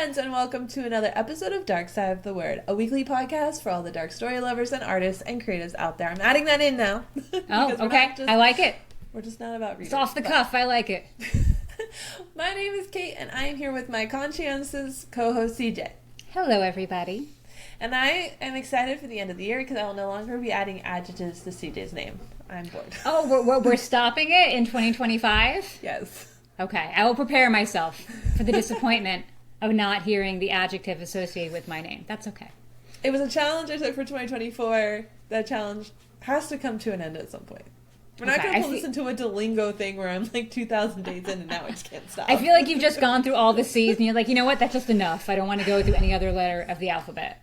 friends, and welcome to another episode of Dark Side of the Word, a weekly podcast for all the dark story lovers and artists and creatives out there. I'm adding that in now. Oh, okay. I like it. We're just not about reading. It's off the cuff. I like it. My name is Kate, and I am here with my conscientious co-host, CJ. Hello, everybody. And I am excited for the end of the year because I will no longer be adding adjectives to CJ's name. I'm bored. Oh, we're stopping it in 2025? Yes. Okay. I will prepare myself for the disappointment of not hearing the adjective associated with my name. That's okay. It was a challenge I took for 2024. That challenge has to come to an end at some point. We're not going to pull this into a Duolingo thing where I'm like 2,000 days in and now I just can't stop. I feel like you've just gone through all the C's and you're like, you know what? That's just enough. I don't want to go through any other letter of the alphabet.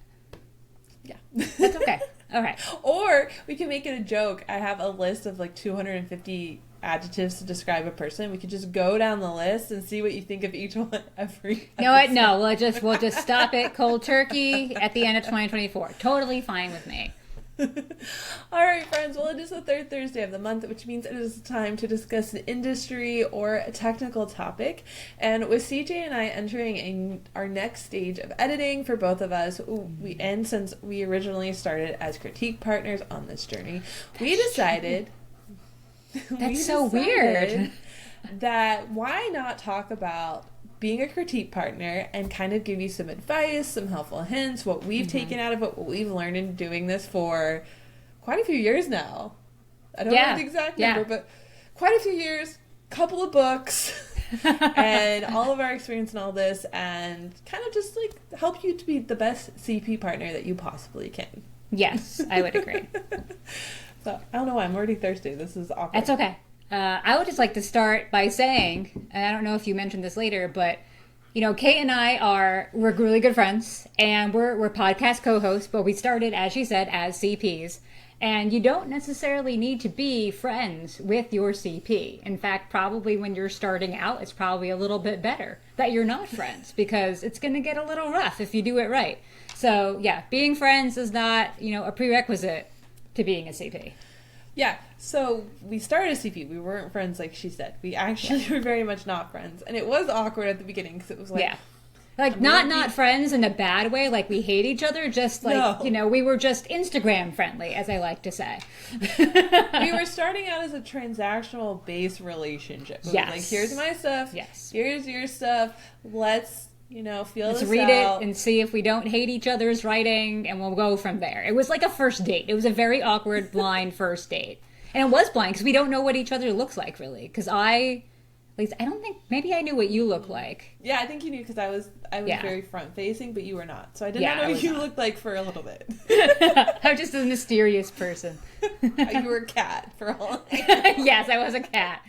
Yeah. That's okay. All right. Or we can make it a joke. I have a list of like 250 adjectives to describe a person. We could just go down the list and see what you think of each one every You know what? No, we'll just stop it cold turkey at the end of 2024. Totally fine with me. All right, friends. Well, it is the third Thursday of the month, which means it is time to discuss the industry or a technical topic. And with CJ and I entering our next stage of editing for both of us, since we originally started as critique partners on this journey, we decided... That's so weird. That why not talk about being a critique partner and kind of give you some advice, some helpful hints, what we've taken out of it, what we've learned in doing this for quite a few years now. I don't know the exact number, but quite a few years, couple of books, and all of our experience in all this, and kind of just like help you to be the best CP partner that you possibly can. Yes, I would agree. So, I don't know why I'm already thirsty. This is awkward. That's okay. I would just like to start by saying, and I don't know if you mentioned this later, but, you know, Kate and we're really good friends, and we're podcast co-hosts, but we started, as she said, as CPs. And you don't necessarily need to be friends with your CP. In fact, probably when you're starting out, it's probably a little bit better that you're not friends, because it's going to get a little rough if you do it right. So, yeah, being friends is not, a prerequisite to being a CP. Yeah, so we started as CP. We weren't friends like she said. We actually were very much not friends. And it was awkward at the beginning because it was like... Yeah. Like, not friends in a bad way, like we hate each other, just like, we were just Instagram friendly, as I like to say. We were starting out as a transactional based relationship. Yes. Like, here's my stuff. Yes. Here's your stuff. Let's... Let's read it and see if we don't hate each other's writing, and we'll go from there. It was like a first date. It was a very awkward, blind first date. And it was blind because we don't know what each other looks like, really. Because I don't think, maybe I knew what you look like. Yeah, I think you knew because I was very front-facing, but you were not. So I did not know what you looked like for a little bit. I'm just a mysterious person. You were a cat for all. Yes, I was a cat.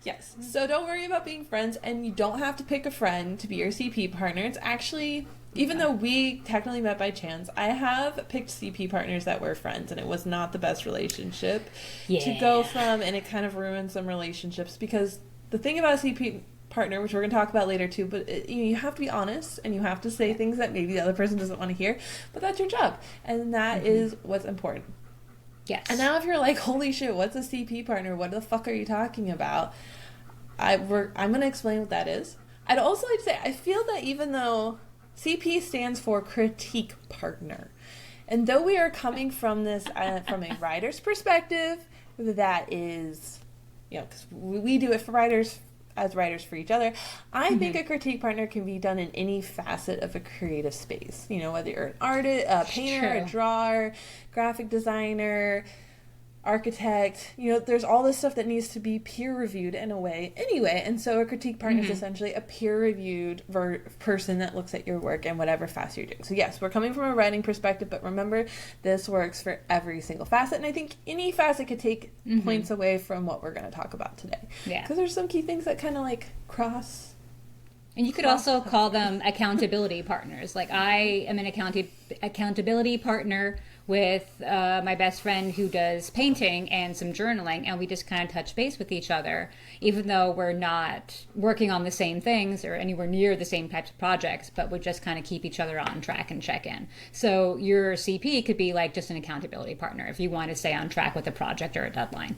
Yes. So don't worry about being friends, and you don't have to pick a friend to be your CP partner. It's actually, even though we technically met by chance, I have picked CP partners that were friends, and it was not the best relationship to go from, and it kind of ruined some relationships, because the thing about a CP partner, which we're going to talk about later too, but you have to be honest, and you have to say things that maybe the other person doesn't want to hear, but that's your job, and that is what's important. Yes. And now if you're like, holy shit, what's a CP partner? What the fuck are you talking about? I'm going to explain what that is. I'd also like to say, I feel that even though CP stands for critique partner, and though we are coming from this from a writer's perspective, that is, because we do it for writers, as writers for each other, I think a critique partner can be done in any facet of a creative space. Whether you're an artist, a painter, a drawer, graphic designer, architect, there's all this stuff that needs to be peer-reviewed in a way anyway, and so a critique partner is essentially a peer-reviewed person that looks at your work and whatever facet you're doing. So yes, we're coming from a writing perspective, but remember, this works for every single facet, and I think any facet could take points away from what we're going to talk about today. Yeah. Because there's some key things that kind of like cross. And you could also call them accountability partners. Like, I am an accountability partner with my best friend who does painting and some journaling, and we just kind of touch base with each other, even though we're not working on the same things or anywhere near the same types of projects, but we just kind of keep each other on track and check in. So your CP could be like just an accountability partner if you want to stay on track with a project or a deadline.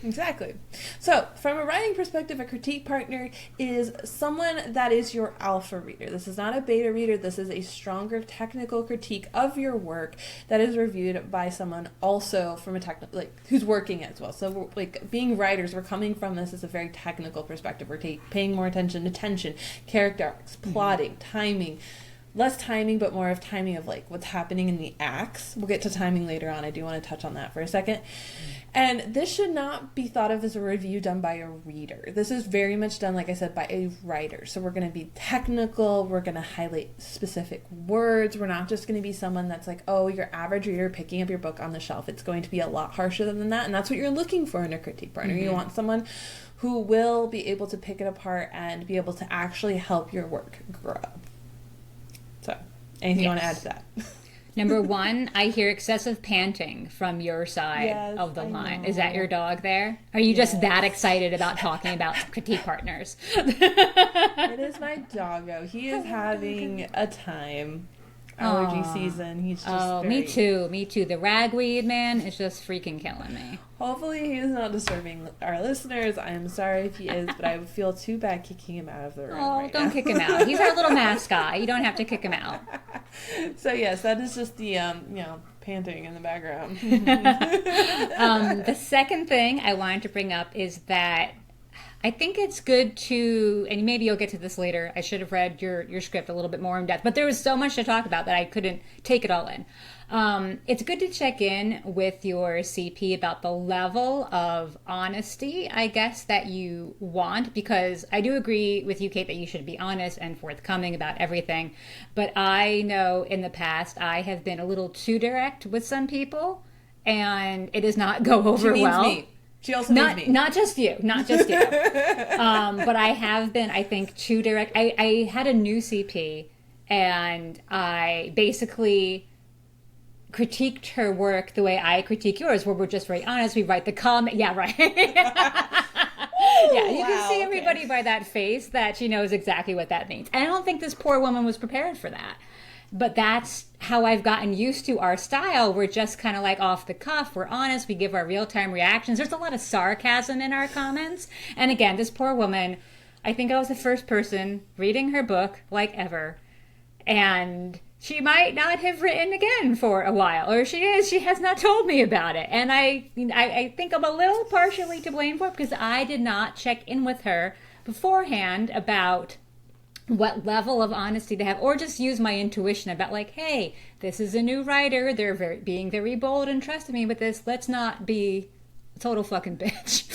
Exactly. So, from a writing perspective, a critique partner is someone that is your alpha reader. This is not a beta reader. This is a stronger technical critique of your work that is reviewed by someone also from a technical, like, who's working as well. So, like, being writers, we're coming from this as a very technical perspective. We're paying more attention to tension, character arcs, plotting, timing. Less timing, but more of timing of like what's happening in the acts. We'll get to timing later on. I do want to touch on that for a second. And this should not be thought of as a review done by a reader. This is very much done, like I said, by a writer. So we're going to be technical. We're going to highlight specific words. We're not just going to be someone that's like, oh, your average reader picking up your book on the shelf. It's going to be a lot harsher than that. And that's what you're looking for in a critique partner. You want someone who will be able to pick it apart and be able to actually help your work grow. So, anything you want to add to that? Number 1, I hear excessive panting from your side of the line. Is that your dog there? Are you just that excited about talking about critique partners? It is my doggo. He is having a time. Allergy season. He's just me too. The ragweed, man, is just freaking killing me. Hopefully he is not disturbing our listeners. I am sorry if he is, but I would feel too bad kicking him out of the room right don't now. kick him out. He's our little mascot. You don't have to kick him out. So yes, that is just the panting in the background. The second thing I wanted to bring up is that I think it's good to, and maybe you'll get to this later, I should have read your script a little bit more in depth, but there was so much to talk about that I couldn't take it all in. It's good to check in with your CP about the level of honesty, I guess, that you want, because I do agree with you, Kate, that you should be honest and forthcoming about everything. But I know in the past I have been a little too direct with some people, and it does not go over well. Me. She also means me. Not just you. But I have been, I think, too direct. I had a new CP, and I basically critiqued her work the way I critique yours, where we're just very honest. We write the comment. Yeah, right. You can see everybody by that face that she knows exactly what that means. And I don't think this poor woman was prepared for that. But that's how I've gotten used to our style. We're just kind of like off the cuff. We're honest. We give our real-time reactions. There's a lot of sarcasm in our comments. And again, this poor woman, I think I was the first person reading her book like ever. And she might not have written again for a while. Or she has not told me about it. And I think I'm a little partially to blame for it because I did not check in with her beforehand about what level of honesty they have, or just use my intuition about like, hey, this is a new writer. They're being very bold and trusting me with this. Let's not be a total fucking bitch.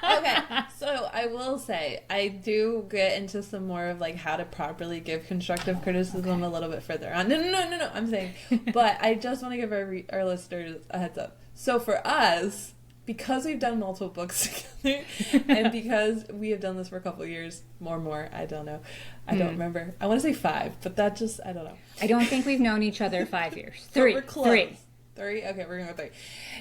Okay, so I will say, I do get into some more of like how to properly give constructive criticism a little bit further on. No, I'm saying, but I just want to give our listeners a heads up. So for us, because we've done multiple books together, and because we have done this for a couple of years, more, I don't know. I don't remember. I want to say 5, but that just, I don't know. I don't think we've known each other 5 years. 3. We're close. 3? Okay, we're going to go 3.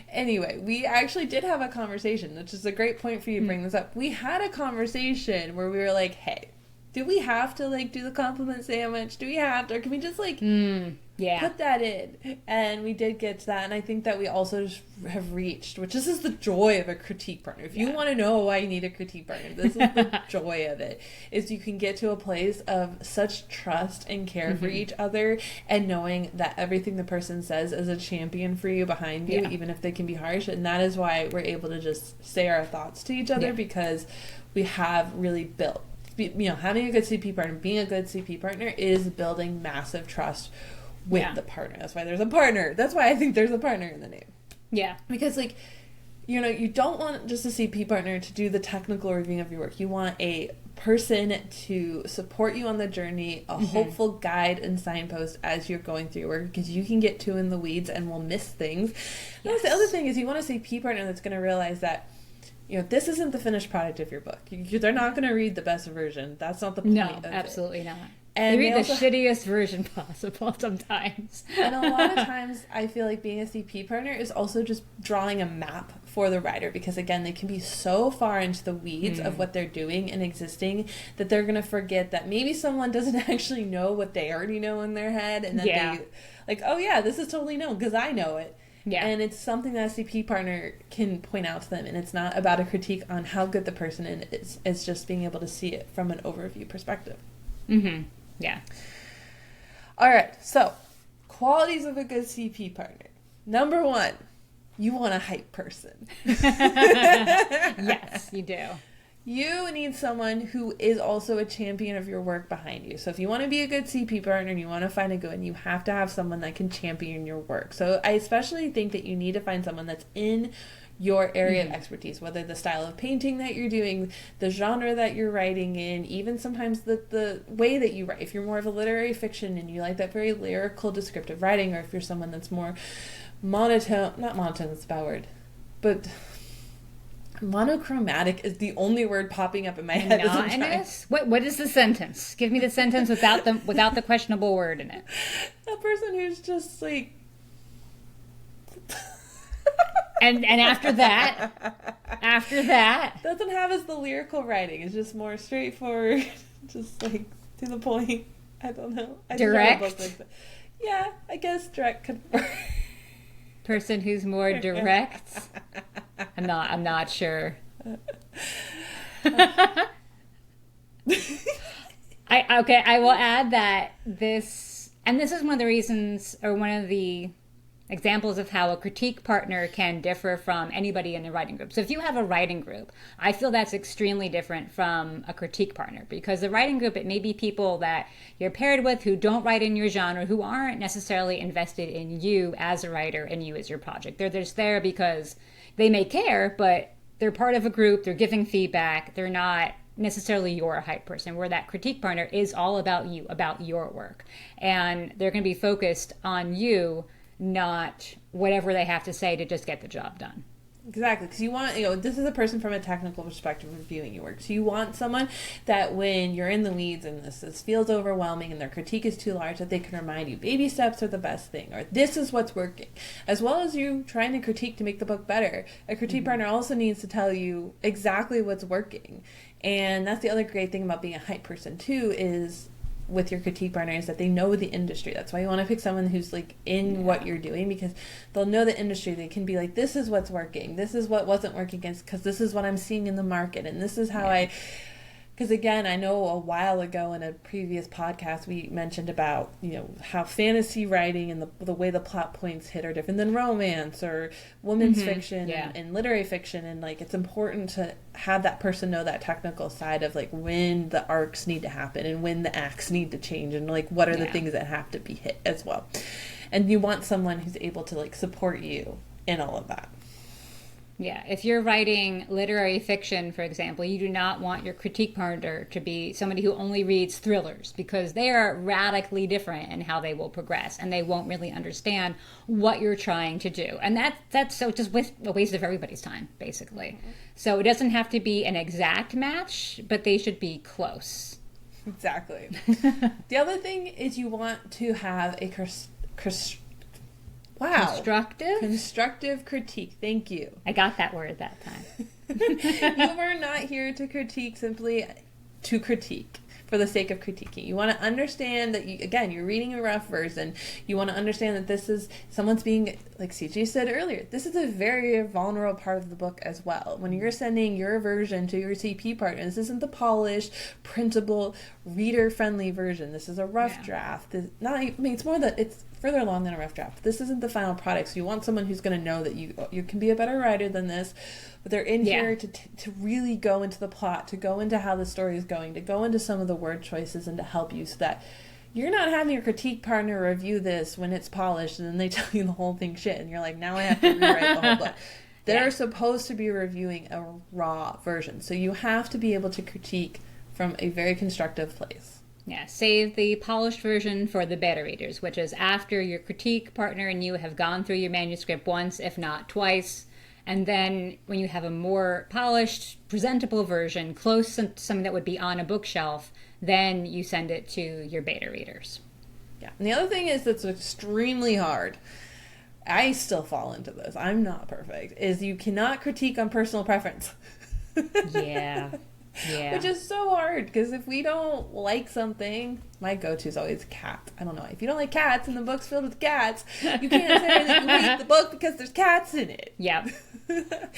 Anyway, we actually did have a conversation, which is a great point for you to bring this up. We had a conversation where we were like, hey, do we have to like do the compliment sandwich? Do we have to, or can we just like put that in? And we did get to that, and I think that we also just have reached, which this is the joy of a critique partner. If you want to know why you need a critique partner, this is the joy of it, is you can get to a place of such trust and care for each other, and knowing that everything the person says is a champion for you behind you, even if they can be harsh. And that is why we're able to just say our thoughts to each other, because we have really built, having a good CP partner, being a good CP partner is building massive trust with the partner. That's why there's a partner. That's why I think there's a partner in the name. Yeah. Because, like, you don't want just a CP partner to do the technical reviewing of your work. You want a person to support you on the journey, a hopeful guide and signpost as you're going through your work, because you can get too in the weeds and will miss things. Yes. The other thing is you want a CP partner that's going to realize that this isn't the finished product of your book. They're not going to read the best version. That's not the point of it. No, absolutely not. And they read the shittiest version possible sometimes. And a lot of times, I feel like being a CP partner is also just drawing a map for the writer, because, again, they can be so far into the weeds of what they're doing and existing that they're going to forget that maybe someone doesn't actually know what they already know in their head, and then they, like, oh, yeah, this is totally known because I know it. Yeah. And it's something that a CP partner can point out to them. And it's not about a critique on how good the person is. It's just being able to see it from an overview perspective. Mm-hmm. Yeah. All right. So, qualities of a good CP partner. Number 1, you want a hype person. Yes, you do. You need someone who is also a champion of your work behind you. So if you want to be a good CP partner and you want to find a good one, you have to have someone that can champion your work. So I especially think that you need to find someone that's in your area of expertise, whether the style of painting that you're doing, the genre that you're writing in, even sometimes the way that you write. If you're more of a literary fiction and you like that very lyrical, descriptive writing, or if you're someone that's more monotone, not monotone, that's a bad word, but monochromatic is the only word popping up in my head. Monotonous? What is the sentence? Give me the sentence without the questionable word in it. A person who's just like and after that doesn't have as the lyrical writing. It's just more straightforward, just like to the point. I don't know. Direct? Yeah, I guess direct could work. Person who's more direct. I'm not sure. I will add that this is one of the reasons, or one of the examples of how a critique partner can differ from anybody in a writing group. So if you have a writing group, I feel that's extremely different from a critique partner, because the writing group, it may be people that you're paired with who don't write in your genre, who aren't necessarily invested in you as a writer and you as your project. They're just there because they may care, but they're part of a group, they're giving feedback, they're not necessarily your hype person, where that critique partner is all about you, about your work. And they're going to be focused on you, not whatever they have to say to just get the job done. Exactly, because you want, this is a person from a technical perspective reviewing your work. So you want someone that when you're in the weeds and this feels overwhelming and their critique is too large, that they can remind you, baby steps are the best thing, or this is what's working. As well as you trying to critique to make the book better, a critique partner also needs to tell you exactly what's working. And that's the other great thing about being a hype person too, is with your critique partner, is that they know the industry. That's why you want to pick someone who's like in what you're doing, because they'll know the industry. They can be like, this is what's working, this is what wasn't working, because this is what I'm seeing in the market, and this is how because again, I know a while ago in a previous podcast we mentioned about how fantasy writing and the way the plot points hit are different than romance or women's fiction and literary fiction, and like it's important to have that person know that technical side of like when the arcs need to happen and when the acts need to change, and like what are the things that have to be hit as well. And you want someone who's able to like support you in all of that. Yeah, if you're writing literary fiction, for example, you do not want your critique partner to be somebody who only reads thrillers, because they are radically different in how they will progress, and they won't really understand what you're trying to do. And that's so just a waste of everybody's time, basically. So it doesn't have to be an exact match, but they should be close. Exactly. The other thing is you want to have a constructive critique. Thank you. I got that word that time. You are not here to critique simply to critique for the sake of critiquing. You want to understand that you're reading a rough version. You want to understand that this is someone's being, like CJ said earlier, this is a very vulnerable part of the book as well. When you're sending your version to your CP partner, this isn't the polished, printable, reader-friendly version. This is a rough draft. It's more that it's further along than a rough draft. This isn't the final product. So you want someone who's going to know that you can be a better writer than this, but they're in here to really go into the plot, to go into how the story is going, to go into some of the word choices, and to help you so that you're not having your critique partner review this when it's polished and then they tell you the whole thing shit and you're like, now I have to rewrite the whole book. They're supposed to be reviewing a raw version. So you have to be able to critique from a very constructive place. Yeah, save the polished version for the beta readers, which is after your critique partner and you have gone through your manuscript once, if not twice. And then when you have a more polished, presentable version, close to something that would be on a bookshelf, then you send it to your beta readers. Yeah. And the other thing is that's extremely hard. I still fall into this. I'm not perfect. Is you cannot critique on personal preference. Yeah. Yeah. Which is so hard, because if we don't like something, my go-to is always cat. I don't know. If you don't like cats and the book's filled with cats, you can't say that you hate the book because there's cats in it. Yeah.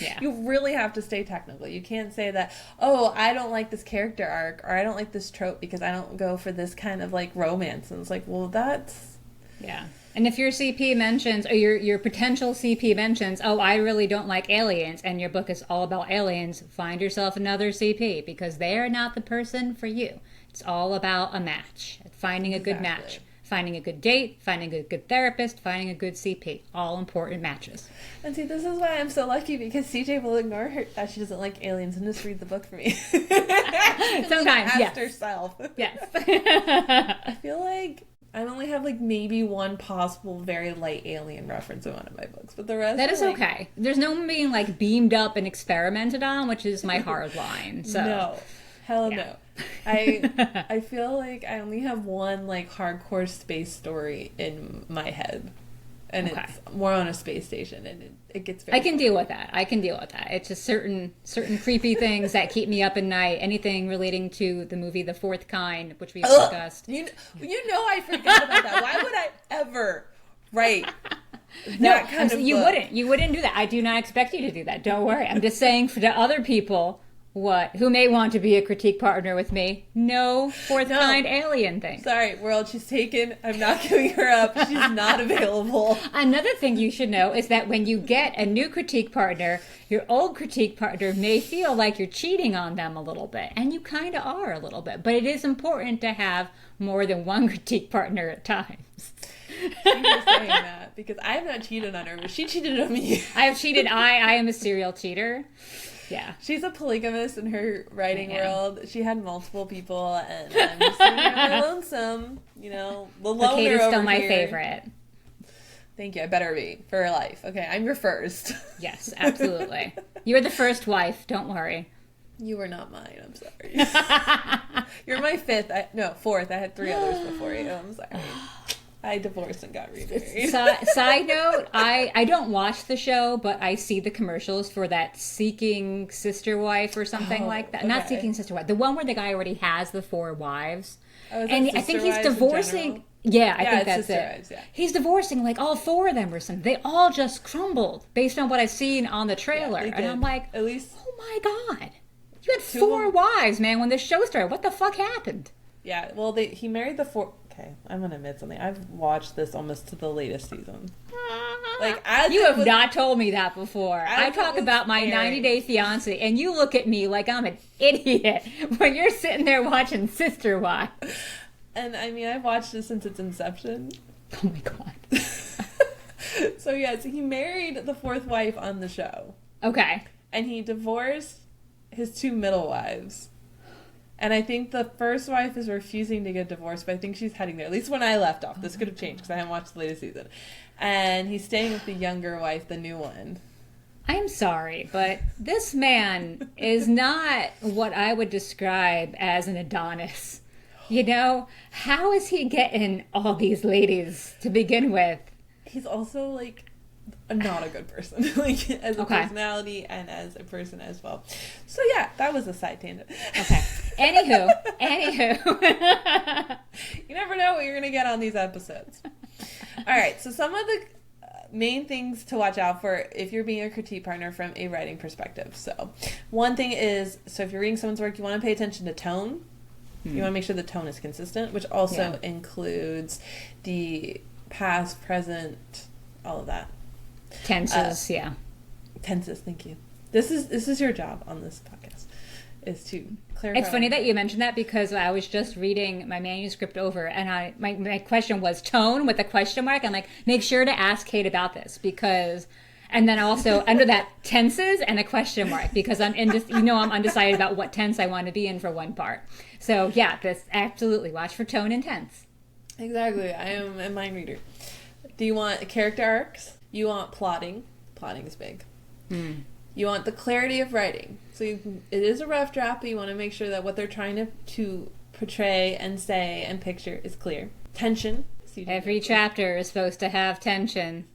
Yeah. You really have to stay technical. You can't say that, oh, I don't like this character arc, or I don't like this trope because I don't go for this kind of like romance. And it's like, well, that's... Yeah. And if your CP mentions, or your potential CP mentions, oh, I really don't like aliens, and your book is all about aliens, find yourself another CP, because they are not the person for you. It's all about a match. Finding a good match. Finding a good date, finding a good therapist, finding a good CP. All important matches. And see, this is why I'm so lucky, because CJ will ignore her that she doesn't like aliens and just read the book for me. Sometimes, yes. Herself. Yes. I feel like I only have like maybe one possible very light alien reference in one of my books, but the rest that is like... okay. There's no one being like beamed up and experimented on, which is my hard line. So no, hell yeah. no. I feel like I only have one like hardcore space story in my head, and it's more on a space station, and it gets very... I can deal with that. It's just certain creepy things that keep me up at night. Anything relating to the movie The Fourth Kind, which we've discussed. You know I forgot about that. Why would I ever write that kind of you book? You wouldn't do that. I do not expect you to do that. Don't worry. I'm just saying for the other people who may want to be a critique partner with me, no Fourth Kind alien thing. Sorry, world, she's taken. I'm not giving her up. She's not available. Another thing you should know is that when you get a new critique partner, your old critique partner may feel like you're cheating on them a little bit, and you kind of are a little bit, but it is important to have more than one critique partner at times. Thank you for saying that, because I have not cheated on her, but she cheated on me. I have cheated. I am a serial cheater. Yeah. She's a polygamist in her writing world. She had multiple people, and I'm just sitting there my lonesome. You know, the loner Kate is still over my here. favorite. Thank you. I better be for life. Okay, I'm your first. Yes, absolutely. You're the first wife. Don't worry. You were not mine. I'm sorry. You're my fourth. I had 3 others before you. I'm sorry. I divorced and got remarried. Side note, I don't watch the show, but I see the commercials for that Seeking Sister Wife or something like that. Okay. Not Seeking Sister Wife. The one where the guy already has the 4 wives. Oh, and I think he's divorcing. Yeah, I think that's it. Wives, yeah. He's divorcing like all 4 of them or something. They all just crumbled based on what I've seen on the trailer. Yeah, and I'm like, at least, oh my God. You had 4 wives, man, when this show started. What the fuck happened? Yeah, well, he married the 4... Okay, I'm gonna admit something. I've watched this almost to the latest season. Like, you have not told me that before. I talk about my 90-Day Fiancé, and you look at me like I'm an idiot when you're sitting there watching Sister Wives. And I mean, I've watched this since its inception. Oh my God. So he married the 4th wife on the show. Okay. And he divorced his 2 middle wives. And I think the first wife is refusing to get divorced, but I think she's heading there. At least when I left off. This could have changed because I haven't watched the latest season. And he's staying with the younger wife, the new one. I'm sorry, but this man is not what I would describe as an Adonis. You know, how is he getting all these ladies to begin with? He's also, like, not a good person, like, as a personality and as a person as well. So, yeah, that was a side tangent. Okay. Anywho. You never know what you're going to get on these episodes. All right, so some of the main things to watch out for if you're being a critique partner from a writing perspective. So, one thing is, if you're reading someone's work, you want to pay attention to tone. You want to make sure the tone is consistent, which also includes the past, present, all of that. Tenses, Tenses, thank you. This is your job on this podcast, is to clarify. It's funny that you mentioned that because I was just reading my manuscript over and my question was tone with a question mark. I'm like, make sure to ask Kate about this because... And then also under that tenses and a question mark because I'm undecided about what tense I want to be in for one part. So yeah, this absolutely watch for tone and tense. Exactly. I am a mind reader. Do you want character arcs? You want plotting. Plotting is big. You want the clarity of writing. So it is a rough draft, but you want to make sure that what they're trying to portray and say and picture is clear. Tension. Every chapter is supposed to have tension.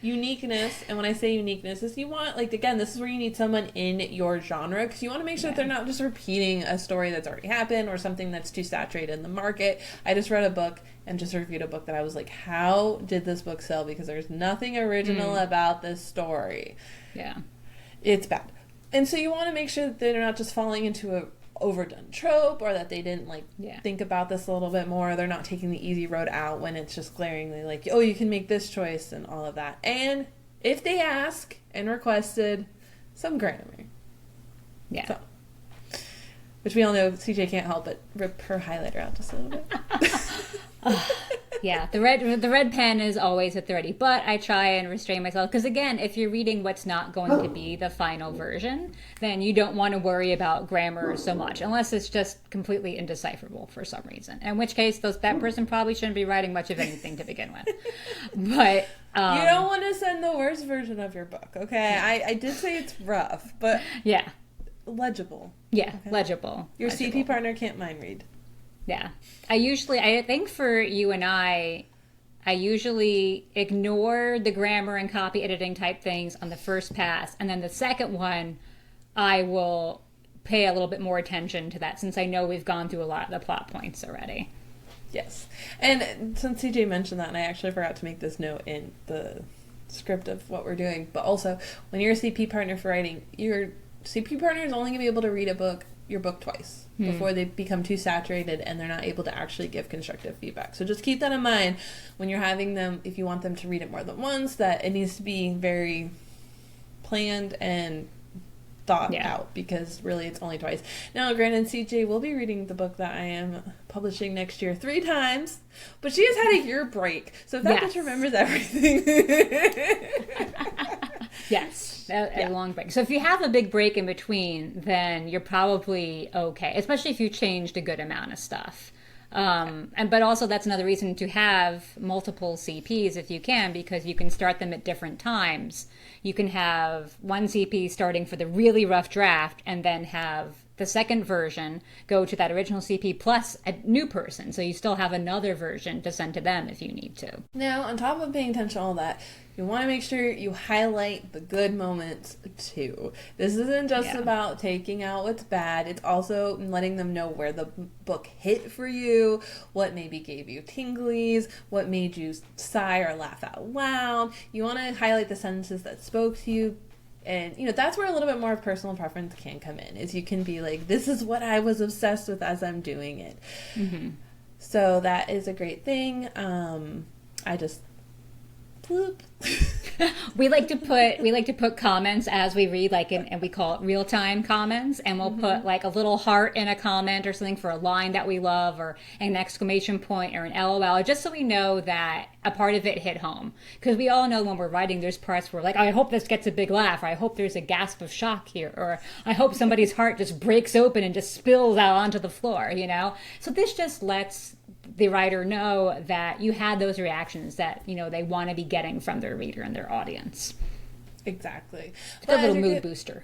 uniqueness. And when I say uniqueness, is you want, like, again, this is where you need someone in your genre, because you want to make sure that they're not just repeating a story that's already happened or something that's too saturated in the market. I just read a book and just reviewed a book that I was like, how did this book sell? Because there's nothing original about this story. Yeah. It's bad. And so you want to make sure that they're not just falling into a overdone trope, or that they didn't think about this a little bit more. They're not taking the easy road out when it's just glaringly like, oh, you can make this choice and all of that. And if they ask and requested, some grammar. Yeah. So, which we all know CJ can't help but rip her highlighter out just a little bit. Yeah, the red pen is always at the ready, but I try and restrain myself, because again, if you're reading what's not going to be the final version, then you don't want to worry about grammar so much, unless it's just completely indecipherable for some reason, in which case that person probably shouldn't be writing much of anything to begin with. But you don't want to send the worst version of your book, okay? I did say it's rough, but yeah, legible. Yeah, okay? legible. Your CP partner can't mind read. Yeah. I think for you and I usually ignore the grammar and copy editing type things on the first pass. And then the second one, I will pay a little bit more attention to that, since I know we've gone through a lot of the plot points already. Yes. And since CJ mentioned that, and I actually forgot to make this note in the script of what we're doing, but also when you're a CP partner for writing, your CP partner is only going to be able to read your book twice before they become too saturated and they're not able to actually give constructive feedback. So just keep that in mind when you're having them, if you want them to read it more than once, that it needs to be very planned and thought out, because really it's only twice. Now, granted, CJ will be reading the book that I am publishing next year 3 times, but she has had a year break, so if that bitch remembers everything. Yes, a long break. So if you have a big break in between, then you're probably okay, especially if you changed a good amount of stuff. But also that's another reason to have multiple CPs if you can, because you can start them at different times. You can have one CP starting for the really rough draft, and then have the second version go to that original CP plus a new person. So you still have another version to send to them if you need to. Now, on top of paying attention to all that, you want to make sure you highlight the good moments too. This isn't just about taking out what's bad. It's also letting them know where the book hit for you, what maybe gave you tinglies, what made you sigh or laugh out loud. You want to highlight the sentences that spoke to you. And, that's where a little bit more of personal preference can come in, is you can be like, this is what I was obsessed with as I'm doing it. Mm-hmm. So that is a great thing. I just... Bloop. We like to put comments as we read, and we call it real-time comments, and we'll put like a little heart in a comment or something for a line that we love, or an exclamation point or an LOL, just so we know that a part of it hit home. Because we all know when we're writing, there's parts where like, I hope this gets a big laugh, or I hope there's a gasp of shock here, or I hope somebody's heart just breaks open and just spills out onto the floor, So this just lets the writer know that you had those reactions that they want to be getting from their reader and their audience. Exactly. It's a little mood booster.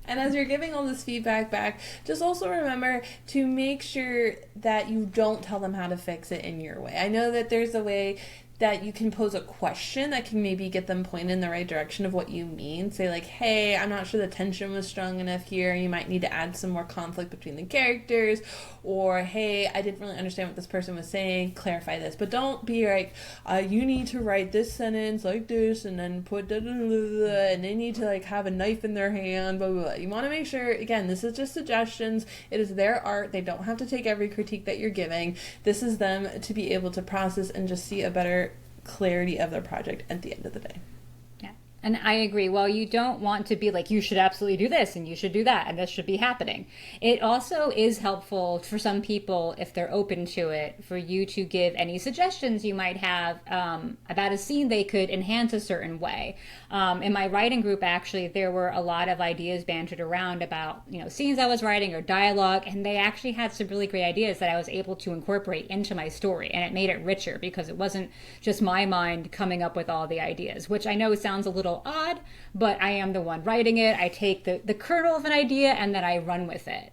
And as you're giving all this feedback back, just also remember to make sure that you don't tell them how to fix it in your way. I know that there's a way that you can pose a question that can maybe get them pointed in the right direction of what you mean. Say like, hey, I'm not sure the tension was strong enough here. You might need to add some more conflict between the characters. Or, hey, I didn't really understand what this person was saying. Clarify this. But don't be like, you need to write this sentence like this and then put da da da da, and they need to like have a knife in their hand, blah, blah, blah. You want to make sure, again, this is just suggestions. It is their art. They don't have to take every critique that you're giving. This is them to be able to process and just see a better clarity of their project at the end of the day. Yeah. And I agree. Well, you don't want to be like, you should absolutely do this and you should do that and this should be happening. It also is helpful for some people, if they're open to it, for you to give any suggestions you might have about a scene they could enhance a certain way. In my writing group, actually, there were a lot of ideas bantered around about, scenes I was writing or dialogue, and they actually had some really great ideas that I was able to incorporate into my story, and it made it richer because it wasn't just my mind coming up with all the ideas, which I know sounds a little odd, but I am the one writing it. I take the kernel of an idea and then I run with it,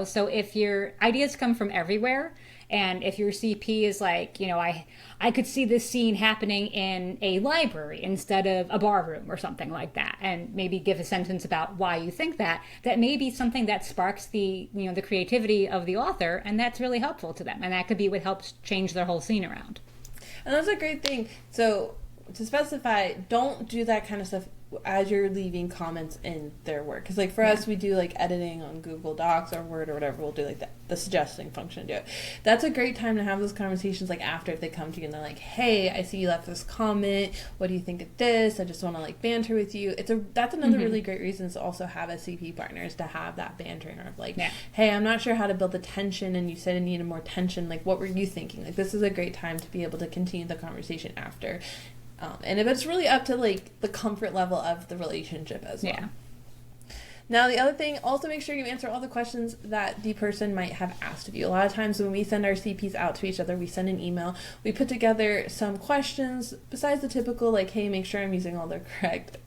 So if your ideas come from everywhere And if your CP is like, I could see this scene happening in a library instead of a bar room or something like that, and maybe give a sentence about why you think that may be something that sparks the creativity of the author, and that's really helpful to them. And that could be what helps change their whole scene around. And that's a great thing. So to specify, don't do that kind of stuff as you're leaving comments in their work. Because like for us, we do like editing on Google Docs or Word or whatever. We'll do like the suggesting function to do it. That's a great time to have those conversations like after, if they come to you and they're like, hey, I see you left this comment. What do you think of this? I just want to like banter with you. That's another really great reason to also have a CP partner, is to have that bantering of like, hey, I'm not sure how to build the tension, and you said I needed more tension. Like, what were you thinking? Like, this is a great time to be able to continue the conversation after. And it's really up to like the comfort level of the relationship as well. Yeah. Now, the other thing, also make sure you answer all the questions that the person might have asked of you. A lot of times when we send our CPs out to each other, we send an email, we put together some questions besides the typical like, hey, make sure I'm using all the correct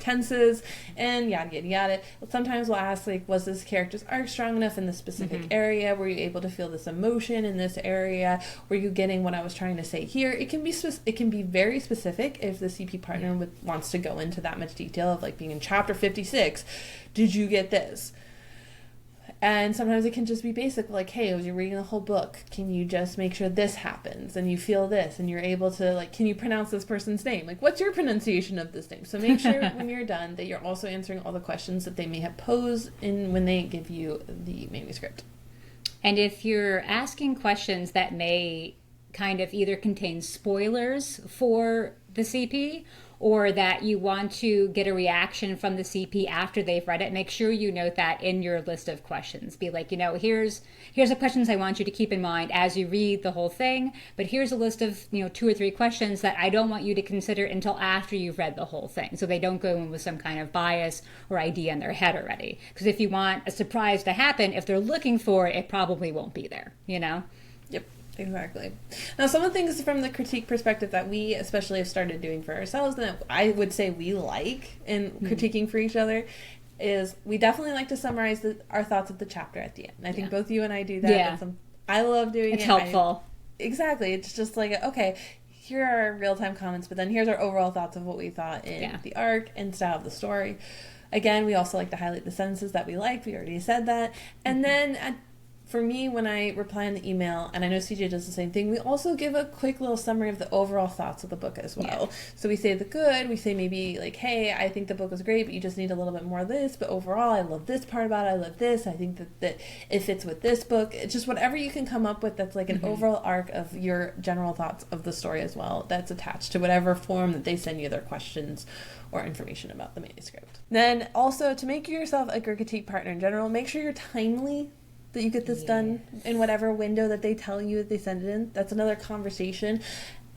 tenses and yada yada yada. Sometimes we'll ask like, was this character's arc strong enough in this specific area? Were you able to feel this emotion in this area? Were you getting what I was trying to say here? It can be very specific if the CP partner wants to go into that much detail of like being in chapter 56. Did you get this? And sometimes it can just be basic, like, hey, as you're reading the whole book, can you just make sure this happens and you feel this, and you're able to, like, can you pronounce this person's name? Like, what's your pronunciation of this name? So make sure when you're done that you're also answering all the questions that they may have posed when they give you the manuscript. And if you're asking questions that may kind of either contain spoilers for the CP, or that you want to get a reaction from the CP after they've read it, make sure you note that in your list of questions. Be like, here's the questions I want you to keep in mind as you read the whole thing, but here's a list of, 2 or 3 questions that I don't want you to consider until after you've read the whole thing, so they don't go in with some kind of bias or idea in their head already. Because if you want a surprise to happen, if they're looking for it, it probably won't be there, Yep. Exactly. Now, some of the things from the critique perspective that we especially have started doing for ourselves, and that I would say we like in critiquing for each other, is we definitely like to summarize our thoughts of the chapter at the end. And I think both you and I do that. Yeah. I love doing it. It's helpful. Exactly. It's just like, okay, here are our real-time comments, but then here's our overall thoughts of what we thought in the arc and style of the story. Again, we also like to highlight the sentences that we like. We already said that. And then for me, when I reply in the email, and I know CJ does the same thing, we also give a quick little summary of the overall thoughts of the book as well. Yeah. So we say the good, we say maybe like, hey, I think the book was great, but you just need a little bit more of this, but overall, I love this part about it, I love this, I think that it fits with this book. It's just whatever you can come up with that's like an overall arc of your general thoughts of the story as well, that's attached to whatever form that they send you their questions or information about the manuscript. Then also, to make yourself a critique partner in general, make sure you're timely, that you get this done in whatever window that they tell you that they send it in. That's another conversation.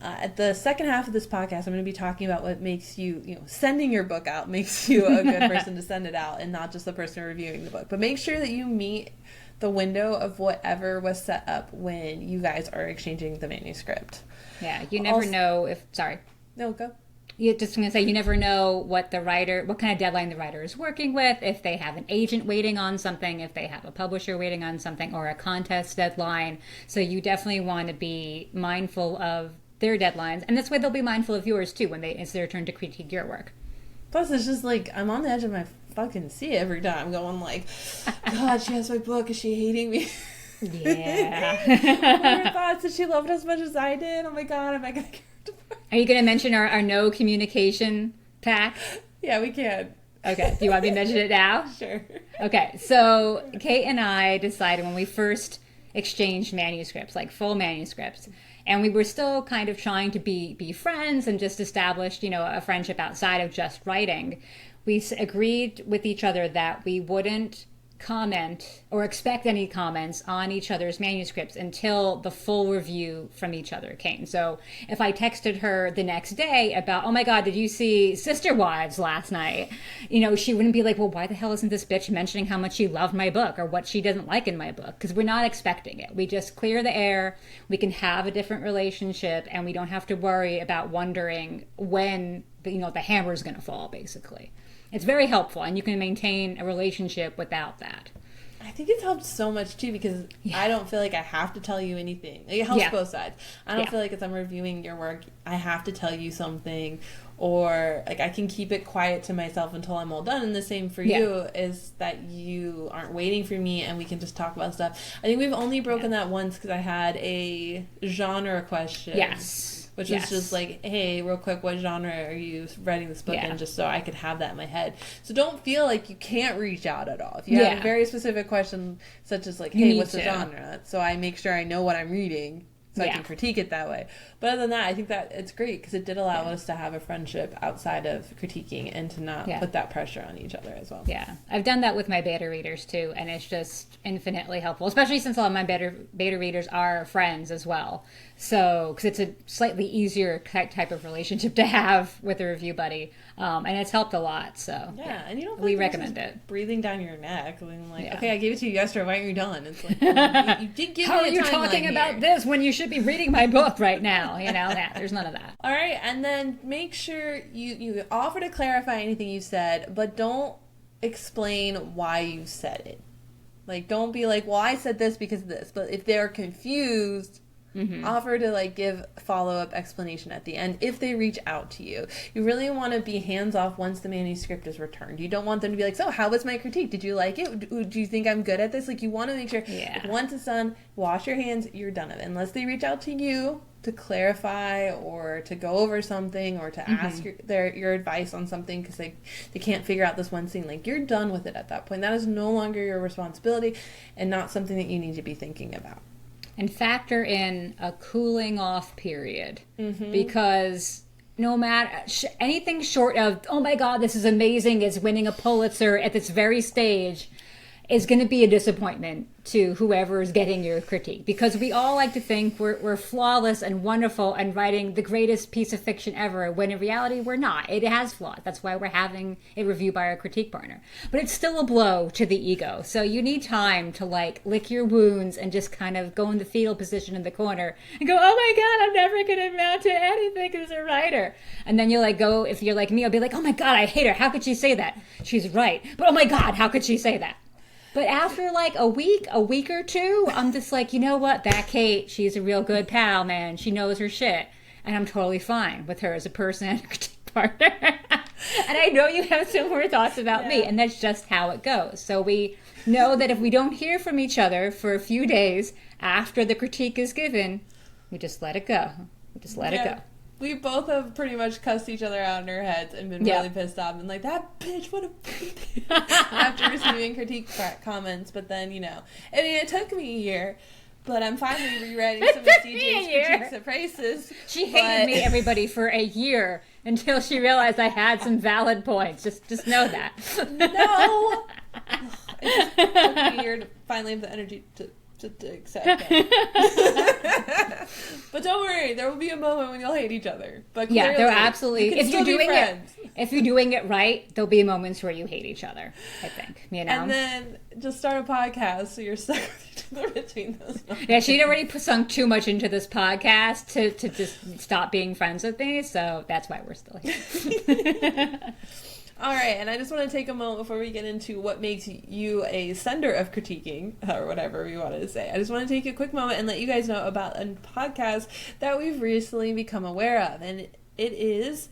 At the second half of this podcast, I'm going to be talking about what makes you, sending your book out makes you a good person to send it out, and not just the person reviewing the book. But make sure that you meet the window of whatever was set up when you guys are exchanging the manuscript. Yeah, you never know if... Sorry. No, go. You're just going to say you never know what kind of deadline the writer is working with, if they have an agent waiting on something, if they have a publisher waiting on something, or a contest deadline. So you definitely want to be mindful of their deadlines. And this way they'll be mindful of yours too when it's their turn to critique your work. Plus, it's just like, I'm on the edge of my fucking seat every time, going like, God, she has my book. Is she hating me? Yeah. What are your thoughts? Did she love it as much as I did? Oh my God, am I going to get her to... Are you going to mention our no communication pact? Yeah, we can. Okay. Do you want me to mention it now? Sure. Okay. So Kait and I decided when we first exchanged manuscripts, like full manuscripts, and we were still kind of trying to be friends and just established, a friendship outside of just writing, we agreed with each other that we wouldn't comment or expect any comments on each other's manuscripts until the full review from each other came. So if I texted her the next day about, oh my God, did you see Sister Wives last night? She wouldn't be like, well, why the hell isn't this bitch mentioning how much she loved my book or what she doesn't like in my book? Because we're not expecting it. We just clear the air. We can have a different relationship, and we don't have to worry about wondering when the hammer is going to fall, basically. It's very helpful, and you can maintain a relationship without that. I think it's helped so much too because I don't feel like I have to tell you anything. Like, it helps both sides. I don't feel like as I'm reviewing your work, I have to tell you something, or like I can keep it quiet to myself until I'm all done. And the same for you is that you aren't waiting for me and we can just talk about stuff. I think we've only broken that once because I had a genre question. Which was just like, hey, real quick, what genre are you writing this book in? Just so I could have that in my head. So don't feel like you can't reach out at all. If you have a very specific question, such as like, hey, what's the genre? So I make sure I know what I'm reading so I can critique it that way. But other than that, I think that it's great because it did allow us to have a friendship outside of critiquing and to not put that pressure on each other as well. Yeah, I've done that with my beta readers too, and it's just infinitely helpful, especially since a lot of my beta readers are friends as well. So, because it's a slightly easier type of relationship to have with a review buddy, and it's helped a lot. So and you don't we recommend it. Breathing down your neck, and like, okay, I gave it to you yesterday. Why aren't you done? It's like, you did give How me are you talking about this when you should be reading my book right now? You know, there's none of that. All right, and then make sure you offer to clarify anything you said, but don't explain why you said it. Like, don't be like, well, I said this because of this. But if they're confused, offer to like give follow-up explanation at the end if they reach out to you. You really want to be hands-off once the manuscript is returned. You don't want them to be like, so how was my critique? Did you like it? Do you think I'm good at this? Like, you want to make sure once it's done, wash your hands, you're done of it. Unless they reach out to you to clarify or to go over something or to ask your advice on something because they can't figure out this one thing. Like, you're done with it at that point. That is no longer your responsibility and not something that you need to be thinking about. And factor in a cooling off period because no matter anything short of, oh my God, this is amazing, it's winning a Pulitzer at this very stage, is going to be a disappointment to whoever is getting your critique, because we all like to think we're flawless and wonderful and writing the greatest piece of fiction ever, when in reality we're not. It has flaws. That's why we're having a review by our critique partner. But it's still a blow to the ego. So you need time to like lick your wounds and just kind of go in the fetal position in the corner and go, oh my God, I'm never going to amount to anything as a writer. And then you'll like go, if you're like me, I'll be like, oh my God, I hate her. How could she say that? She's right. But oh my God, how could she say that? But after like a week or two, I'm just like, you know what? That Kate, she's a real good pal, man. She knows her shit. And I'm totally fine with her as a person and a critique partner. And I know you have similar thoughts about me, and that's just how it goes. So we know that if we don't hear from each other for a few days after the critique is given, we just let it go. We just let it go. We both have pretty much cussed each other out in our heads and been really pissed off and like, that bitch, what a bitch, after receiving critique comments. But then, you know, I mean, it took me a year, but I'm finally rewriting some of CJ's critiques and praises. She hated me, everybody, for a year until she realized I had some valid points. Just know that. No. It just took me a year to finally have the energy to accept that. But don't worry, there will be a moment when you'll hate each other. But clearly, there absolutely. If you're doing it right, there'll be moments where you hate each other, I think. You know. And then just start a podcast so you're stuck with each other between those moments. Yeah, she'd already sunk too much into this podcast to just stop being friends with me, so that's why we're still here. All right, and I just want to take a moment before we get into what makes you a sender of critiquing, or whatever we wanted to say. I just want to take a quick moment and let you guys know about a podcast that we've recently become aware of, and it is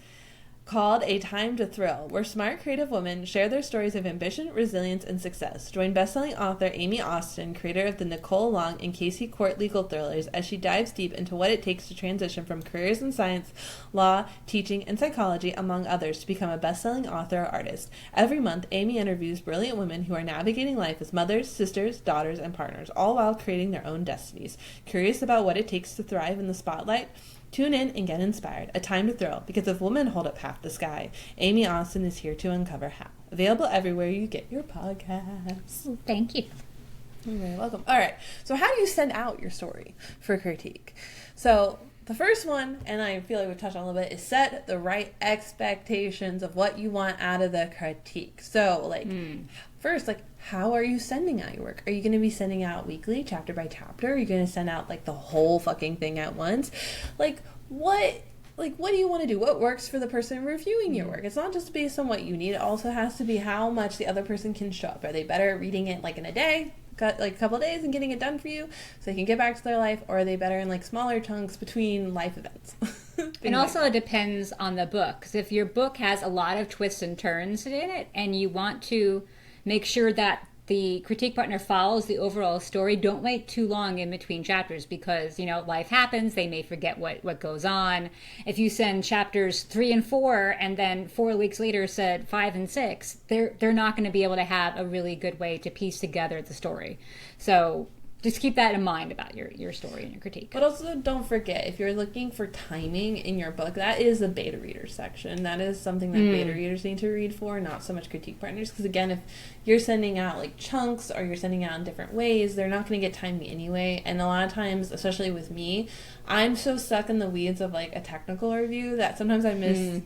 called A Time to Thrill, where smart, creative women share their stories of ambition, resilience, and success. Join bestselling author Amy Austin, creator of the Nicole Long and Casey Court legal thrillers, as she dives deep into what it takes to transition from careers in science, law, teaching, and psychology, among others, to become a bestselling author or artist. Every month, Amy interviews brilliant women who are navigating life as mothers, sisters, daughters, and partners, all while creating their own destinies. Curious about what it takes to thrive in the spotlight? Tune in and get inspired. A Time to Thrill, because if women hold up half the sky, Amy Austin is here to uncover how. Available everywhere you get your podcasts. Thank you. You're very welcome. All right, so how do you send out your story for critique? So the first one, and I feel like we've touched on a little bit, is set the right expectations of what you want out of the critique. So, like, first, like, how are you sending out your work? Are you going to be sending out weekly, chapter by chapter? Are you going to send out, like, the whole fucking thing at once? What do you want to do? What works for the person reviewing your work? It's not just based on what you need. It also has to be how much the other person can show up. Are they better at reading it, like, in a day? cut like a couple of days and getting it done for you so they can get back to their life, or are they better in like smaller chunks between life events? And also it depends on the book, because if your book has a lot of twists and turns in it and you want to make sure that the critique partner follows the overall story, don't wait too long in between chapters, because, you know, life happens. They may forget what goes on. If you send chapters 3 and 4 and then 4 weeks later said 5 and 6, they're not going to be able to have a really good way to piece together the story. So just keep that in mind about your story and your critique. But also don't forget, if you're looking for timing in your book, that is the beta reader section. That is something that beta readers need to read for, not so much critique partners. Because again, if you're sending out like chunks or you're sending out in different ways, they're not going to get timing anyway. And a lot of times, especially with me, I'm so stuck in the weeds of like a technical review that sometimes I miss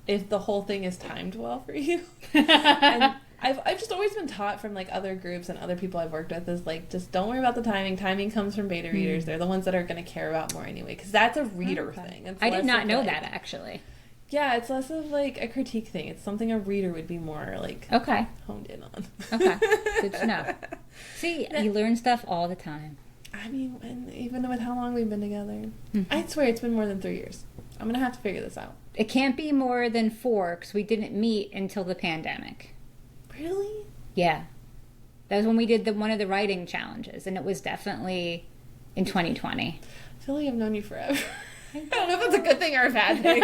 if the whole thing is timed well for you. And I've just always been taught from like other groups and other people I've worked with is like, just don't worry about the timing. Timing comes from beta readers. They're the ones that are going to care about more anyway, because that's a reader thing. It's I did not know like, that, actually. Yeah, it's less of like a critique thing. It's something a reader would be more like honed in on. Okay, good to know. See, you learn stuff all the time. I mean, and even with how long we've been together, I swear it's been more than 3 years. I'm going to have to figure this out. It can't be more than 4, because we didn't meet until the pandemic. Really? Yeah. That was when we did one of the writing challenges, and it was definitely in 2020. I feel like I've known you forever. I don't know if that's a good thing or a bad thing.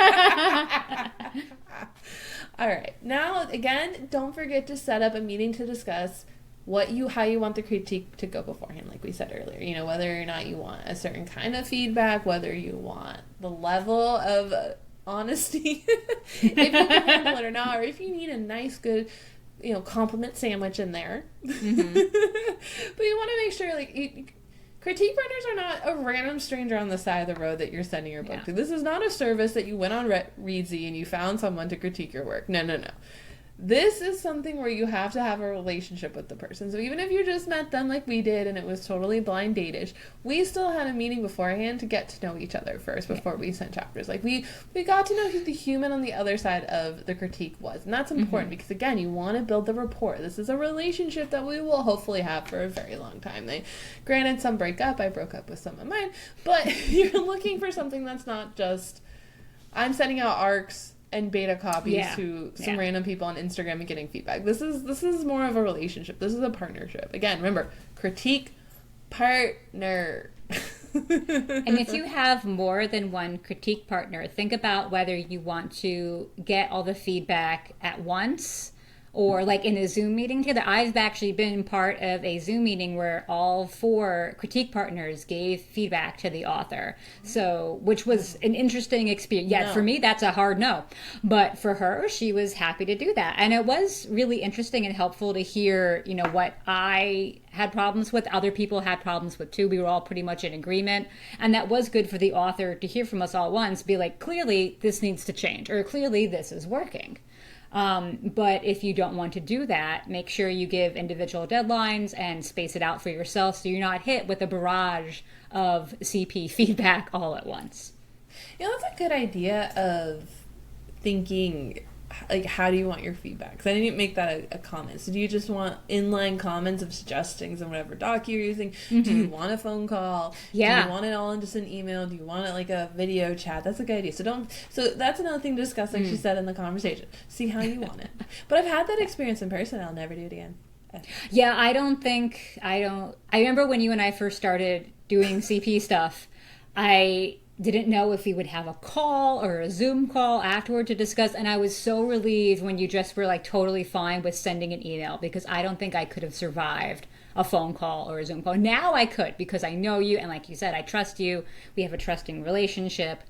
All right. Now, again, don't forget to set up a meeting to discuss how you want the critique to go beforehand, like we said earlier. You know, whether or not you want a certain kind of feedback, whether you want the level of honesty, if you can handle it or not, or if you need a nice, good, you know, compliment sandwich in there. But you want to make sure, like, critique partners are not a random stranger on the side of the road that you're sending your book to. This is not a service that you went on Readsy and you found someone to critique your work. No. This is something where you have to have a relationship with the person. So even if you just met them like we did and it was totally blind date-ish, we still had a meeting beforehand to get to know each other first before we sent chapters. Like we got to know who the human on the other side of the critique was. And that's important because, again, you want to build the rapport. This is a relationship that we will hopefully have for a very long time. Granted, some break up. I broke up with some of mine. But you're looking for something that's not just, I'm sending out arcs and beta copies to some random people on Instagram and getting feedback. This is more of a relationship. This is a partnership. Again, remember, critique partner. And if you have more than one critique partner, think about whether you want to get all the feedback at once or like in a Zoom meeting together. I've actually been part of a Zoom meeting where all 4 critique partners gave feedback to the author. So, which was an interesting experience. Yeah, for me, that's a hard no. But for her, she was happy to do that. And it was really interesting and helpful to hear, you know, what I had problems with, other people had problems with too. We were all pretty much in agreement. And that was good for the author to hear from us all at once, be like, clearly this needs to change, or clearly this is working. But if you don't want to do that, make sure you give individual deadlines and space it out for yourself so you're not hit with a barrage of CP feedback all at once. You know, that's a good idea of thinking, like, how do you want your feedback? Because I didn't make that a comment. So do you just want inline comments of suggestions and whatever doc you're using? Do you want a phone call? Yeah. Do you want it all in just an email? Do you want it like a video chat? That's a good idea. So that's another thing to discuss, like she said in the conversation. See how you want it. But I've had that experience in person. I'll never do it again. Yeah, I remember when you and I first started doing CP stuff, I didn't know if we would have a call or a Zoom call afterward to discuss. And I was so relieved when you just were like totally fine with sending an email, because I don't think I could have survived a phone call or a Zoom call. Now I could, because I know you. And like you said, I trust you. We have a trusting relationship.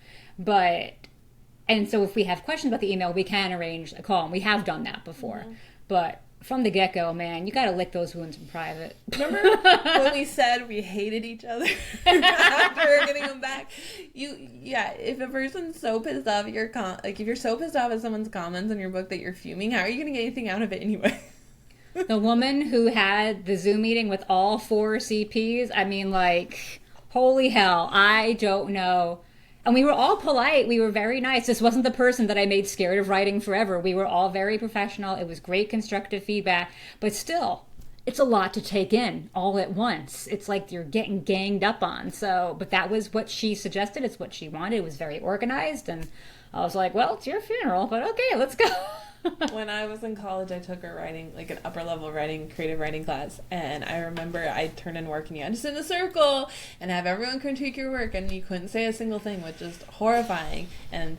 And so if we have questions about the email, we can arrange a call. And we have done that before. But from the get-go, man, you got to lick those wounds in private. Remember when we said we hated each other after getting them back? If a person's so pissed off at if you're so pissed off at someone's comments on your book that you're fuming, how are you going to get anything out of it anyway? The woman who had the Zoom meeting with all 4 CPs, I mean, like, holy hell, I don't know. And we were all polite. We were very nice. This wasn't the person that I made scared of writing forever. We were all very professional. It was great constructive feedback. But still, it's a lot to take in all at once. It's like you're getting ganged up on. So, but that was what she suggested. It's what she wanted. It was very organized. And I was like, well, it's your funeral, but okay, let's go. When I was in college, I took a writing, like an upper level writing, creative writing class, and I remember I'd turn in work and you had to sit in a circle and have everyone critique your work, and you couldn't say a single thing, which is horrifying. And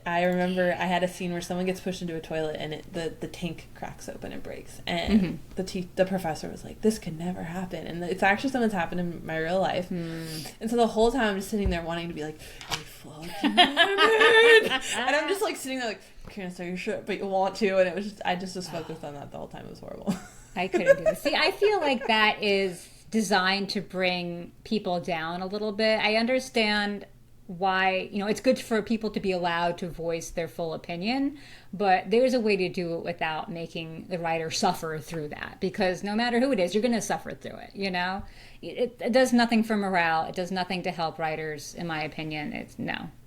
I remember I had a scene where someone gets pushed into a toilet and the tank cracks open and breaks, and the professor was like, "This could never happen," and it's actually something that's happened in my real life. And so the whole time I'm just sitting there wanting to be like, "You fucking woman," and I'm just like sitting there like, "You can't say your shit, but you want to," and it was just I just was focused on that the whole time. It was horrible. I couldn't do this. See, I feel like that is designed to bring people down a little bit. I understand why, it's good for people to be allowed to voice their full opinion, but there's a way to do it without making the writer suffer through that, because no matter who it is, you're going to suffer through it. It does nothing for morale. It does nothing to help writers, in my opinion.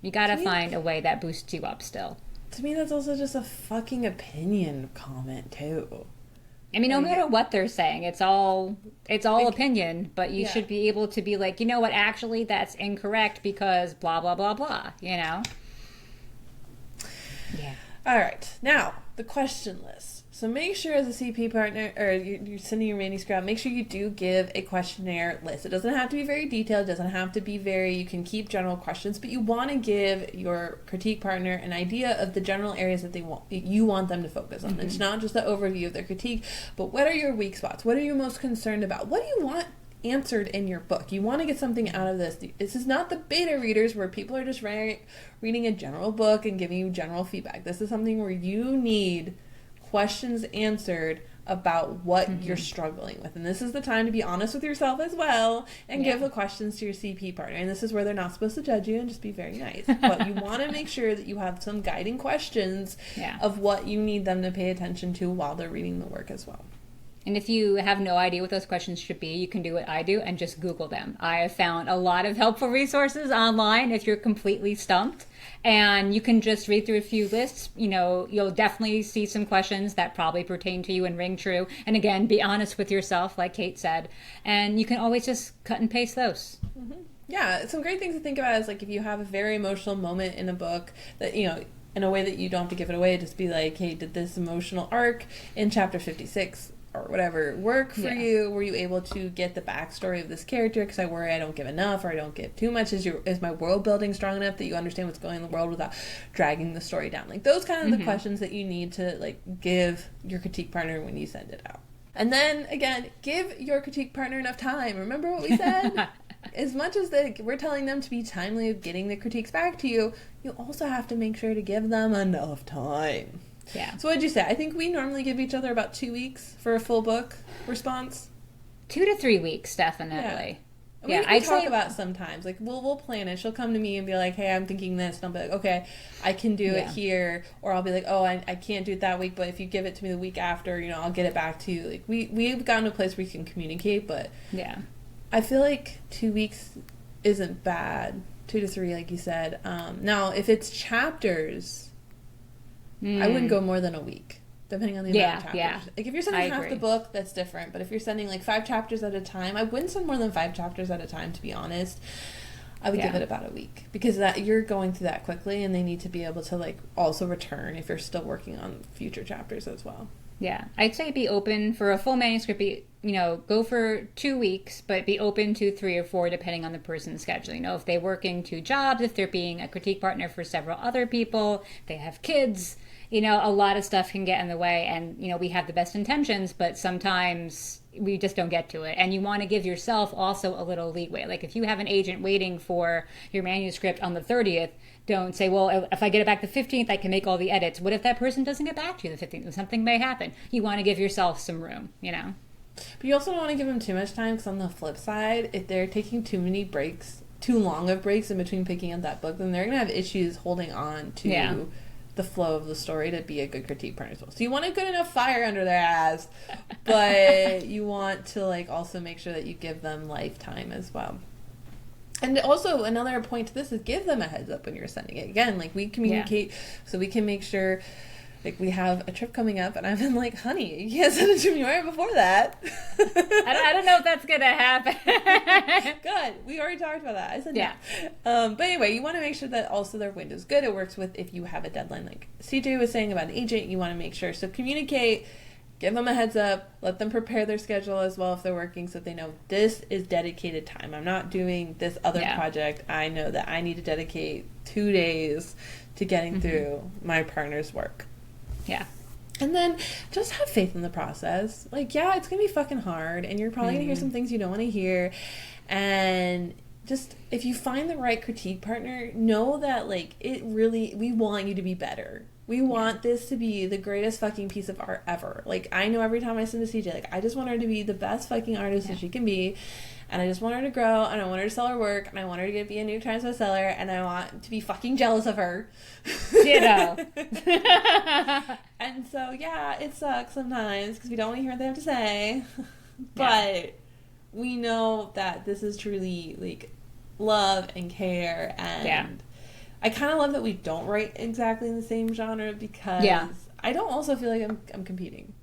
You got to find a way that boosts you up still. To me, that's also just a fucking opinion comment too. I mean, no matter what they're saying, it's all opinion, but you should be able to be like, you know what, actually that's incorrect because blah, blah, blah, blah, Yeah. All right. Now, the question list. So make sure as a CP partner, or you're sending your manuscript, make sure you do give a questionnaire list. It doesn't have to be very detailed. It doesn't have to be you can keep general questions, but you want to give your critique partner an idea of the general areas that you want them to focus on. It's not just the overview of their critique, but what are your weak spots? What are you most concerned about? What do you want answered in your book? You want to get something out of this. This is not the beta readers where people are just reading a general book and giving you general feedback. This is something where you need questions answered about what you're struggling with. And this is the time to be honest with yourself as well and give the questions to your CP partner. And this is where they're not supposed to judge you and just be very nice. But you want to make sure that you have some guiding questions of what you need them to pay attention to while they're reading the work as well. And if you have no idea what those questions should be, you can do what I do and just Google them. I have found a lot of helpful resources online if you're completely stumped. And you can just read through a few lists. You'll definitely see some questions that probably pertain to you and ring true. And again, be honest with yourself, like Kate said. And you can always just cut and paste those. Yeah, some great things to think about is like if you have a very emotional moment in a book that, in a way that you don't have to give it away, just be like, hey, did this emotional arc in chapter 56 or whatever work for you? Were you able to get the backstory of this character? Because I worry I don't give enough or I don't give too much. Is my world building strong enough that you understand what's going on in the world without dragging the story down? Like those kind of the questions that you need to like give your critique partner when you send it out. And then again, give your critique partner enough time. Remember what we said? As much as we're telling them to be timely of getting the critiques back to you, you also have to make sure to give them enough time. Yeah. So what did you say? I think we normally give each other about 2 weeks for a full book response. 2 to 3 weeks, definitely. Yeah, I talk about sometimes. Like we'll plan it. She'll come to me and be like, "Hey, I'm thinking this," and I'll be like, "Okay, I can do it here," or I'll be like, "Oh, I can't do it that week, but if you give it to me the week after, I'll get it back to you." Like we've gotten to a place where we can communicate, but I feel like 2 weeks isn't bad. 2 to 3, like you said. Now, if it's chapters. I wouldn't go more than a week, depending on the amount of chapters. Yeah. Like if you're sending half the book, that's different. But if you're sending like 5 chapters at a time, I wouldn't send more than 5 chapters at a time, to be honest. I would give it about a week because you're going through that quickly, and they need to be able to like also return if you're still working on future chapters as well. Yeah, I'd say be open for a full manuscript. Go for 2 weeks, but be open to 3 or 4 depending on the person's schedule. If they're working 2 jobs, if they're being a critique partner for several other people, they have kids. A lot of stuff can get in the way, and we have the best intentions, but sometimes we just don't get to it. And you want to give yourself also a little leeway. Like if you have an agent waiting for your manuscript on the 30th, don't say, well, if I get it back the 15th, I can make all the edits. What if that person doesn't get back to you the 15th? Something may happen. You want to give yourself some room, But you also don't want to give them too much time, because on the flip side, if they're taking too long of breaks in between picking up that book, then they're going to have issues holding on to the flow of the story to be a good critique partner as well. So you want a good enough fire under their ass, but you want to like also make sure that you give them lifetime as well. And also another point to this is give them a heads up when you're sending it. Again, like we communicate so we can make sure Like, we have a trip coming up, and I've been like, honey, you can't send it to me right before that. I don't know if that's going to happen. Good. We already talked about that. I said yeah. No. But anyway, you want to make sure that also their window's good. It works with if you have a deadline. Like CJ was saying about an agent, you want to make sure. So communicate, give them a heads up, let them prepare their schedule as well if they're working so they know this is dedicated time. I'm not doing this other project. I know that I need to dedicate 2 days to getting through my partner's work. Yeah. And then just have faith in the process. Like, yeah, it's going to be fucking hard, and you're probably going to hear some things you don't want to hear. And just, if you find the right critique partner, know that, like, we want you to be better. We want this to be the greatest fucking piece of art ever. Like, I know every time I send to CJ, like, I just want her to be the best fucking artist that she can be. And I just want her to grow, and I want her to sell her work, and I want her to be a New York Times bestseller, and I want to be fucking jealous of her. Ditto. And so, yeah, it sucks sometimes, because we don't want to hear what they have to say. But we know that this is truly, like, love and care, and I kind of love that we don't write exactly in the same genre, because I don't also feel like I'm competing.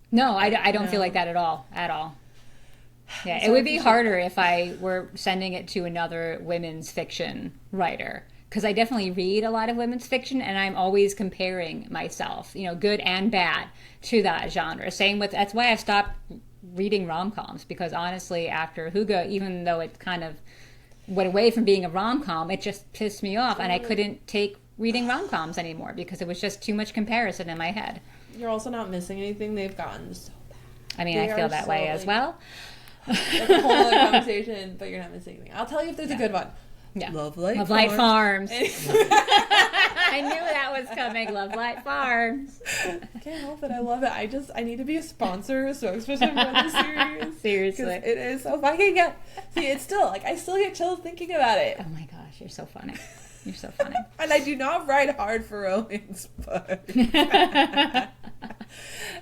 No, I don't feel like that at all. Yeah, so it would be harder if I were sending it to another women's fiction writer, because I definitely read a lot of women's fiction, and I'm always comparing myself, good and bad, to that genre. Same with, that's why I've stopped reading rom-coms, because honestly, after Hugo, even though it kind of went away from being a rom-com, it just pissed me off, and I couldn't take reading rom-coms anymore because it was just too much comparison in my head. You're also not missing anything. They've gotten so bad. I mean, I feel that way as well. That's a whole other conversation, but you're not missing anything. I'll tell you if there's a good one. Yeah. Love Light Farms. I knew that was coming. Love Light Farms. Can't help it. I love it. I need to be a sponsor, a spokesperson for this series. Seriously. It is so fucking good. See, it's still, like, I still get chills thinking about it. Oh my gosh, you're so funny. You're so funny. And I do not write hard for romance, but...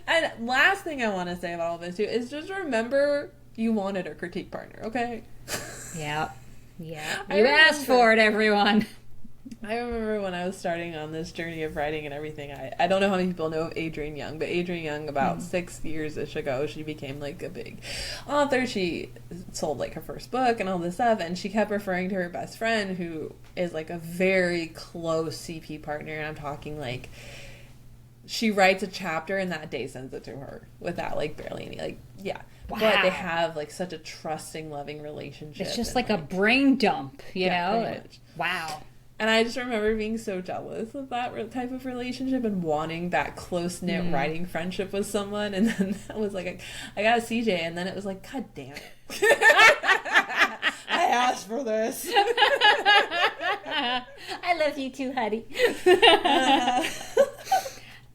And last thing I want to say about all this, too, is just remember you wanted a critique partner, okay? Yeah. You asked for it, everyone. I remember when I was starting on this journey of writing and everything, I don't know how many people know of Adrienne Young, but Adrienne Young, about 6 years-ish ago, she became, like, a big author. She sold, like, her first book and all this stuff, and she kept referring to her best friend, who is, like, a very close CP partner, and I'm talking, like, she writes a chapter and that day sends it to her without, like, barely any, like, Wow. But they have, like, such a trusting, loving relationship. It's just like a brain dump, you know? Wow. And I just remember being so jealous of that type of relationship and wanting that close-knit writing friendship with someone. And then I was like, I got a CJ, and then it was like, God damn it. I asked for this. I love you too, honey.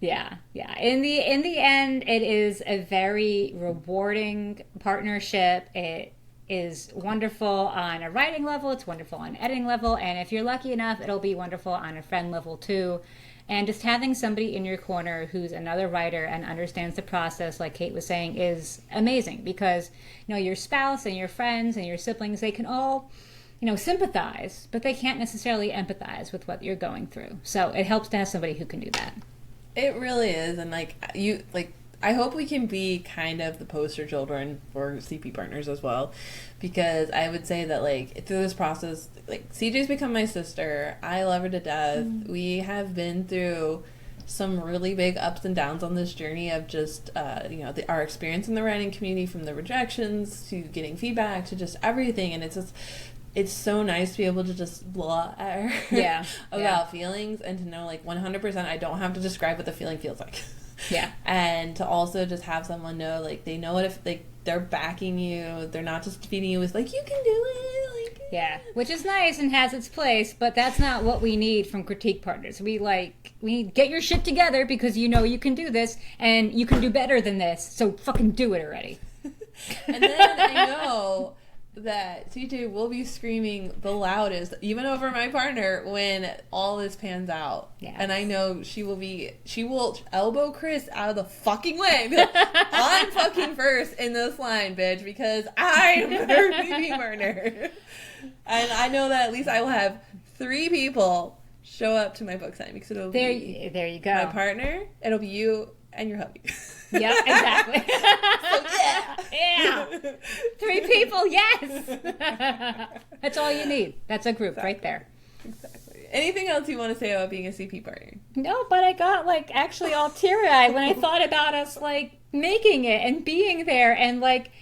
Yeah. In the end, it is a very rewarding partnership. It is wonderful on a writing level. It's wonderful on an editing level. And if you're lucky enough, it'll be wonderful on a friend level too. And just having somebody in your corner who's another writer and understands the process, like Kate was saying, is amazing, because, your spouse and your friends and your siblings, they can all, sympathize, but they can't necessarily empathize with what you're going through. So it helps to have somebody who can do that. It really is. And I hope we can be kind of the poster children for CP partners as well, because I would say that, like, through this process, like, CJ's become my sister. I love her to death. We have been through some really big ups and downs on this journey of just, our experience in the writing community, from the rejections to getting feedback to just everything. And it's so nice to be able to just blah at her about feelings, and to know, like, 100% I don't have to describe what the feeling feels like. Yeah. And to also just have someone know, like, they know what if, like, they're backing you. They're not just feeding you with, like, you can do it. Like, yeah. Which is nice and has its place, but that's not what we need from critique partners. We need get your shit together, because you can do this and you can do better than this. So fucking do it already. And then I know that CJ will be screaming the loudest, even over my partner, when all this pans out. Yes. And I know she will elbow Chris out of the fucking way. I'm fucking first in this line, bitch, because I'm her CP partner. And I know that at least I will have 3 people show up to my book signing because it'll be there you go. My partner. It'll be you and your hubby. Yep, exactly. So, yeah. Yeah. 3 people, yes. That's all you need. That's a group right there. Exactly. Anything else you want to say about being a CP partner? No, but I got like actually all teary-eyed when I thought about us like making it and being there and like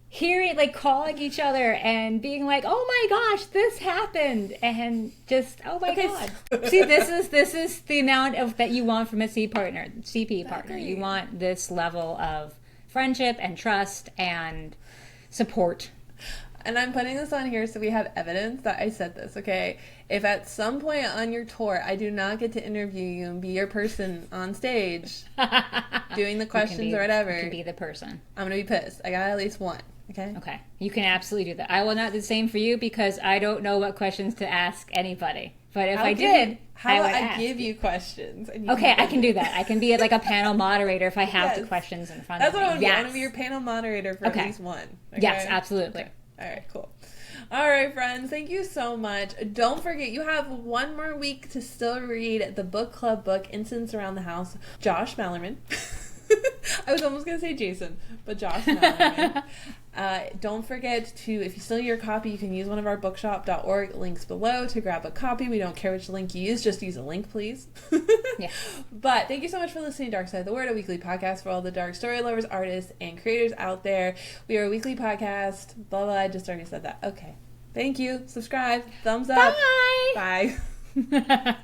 hearing, like calling each other and being like, oh my gosh, this happened, and just oh my god. See, this is the amount of that you want from a CP partner. You want this level of friendship and trust and support. And I'm putting this on here so we have evidence that I said this, okay? If at some point on your tour I do not get to interview you and be your person on stage doing the questions or whatever, you can be the person. I'm going to be pissed. I got at least one, okay? Okay. You can absolutely do that. I will not do the same for you because I don't know what questions to ask anybody. But if I did, how I would about I ask. give you questions? And you Okay, I can do that. I can be like a panel moderator if I have the Yes. questions in front That's of me. what I want to be. I want Yes. to be your panel moderator for at least one. Okay? Yes, absolutely. Okay. All right, cool. All right, friends, thank you so much. Don't forget, you have one more week to still read the book club book, Incidents Around the House, Josh Mallerman. I was almost going to say Jason, but Josh Mallerman. Don't forget to, if you still need your copy, you can use one of our bookshop.org links below to grab a copy. We don't care which link you use, just use a link, please. Yeah. But thank you so much for listening to Dark Side of the Word, a weekly podcast for all the dark story lovers, artists, and creators out there. We are a weekly podcast. Blah, blah, I just already said that. Okay. Thank you. Subscribe. Thumbs up. Bye. Bye.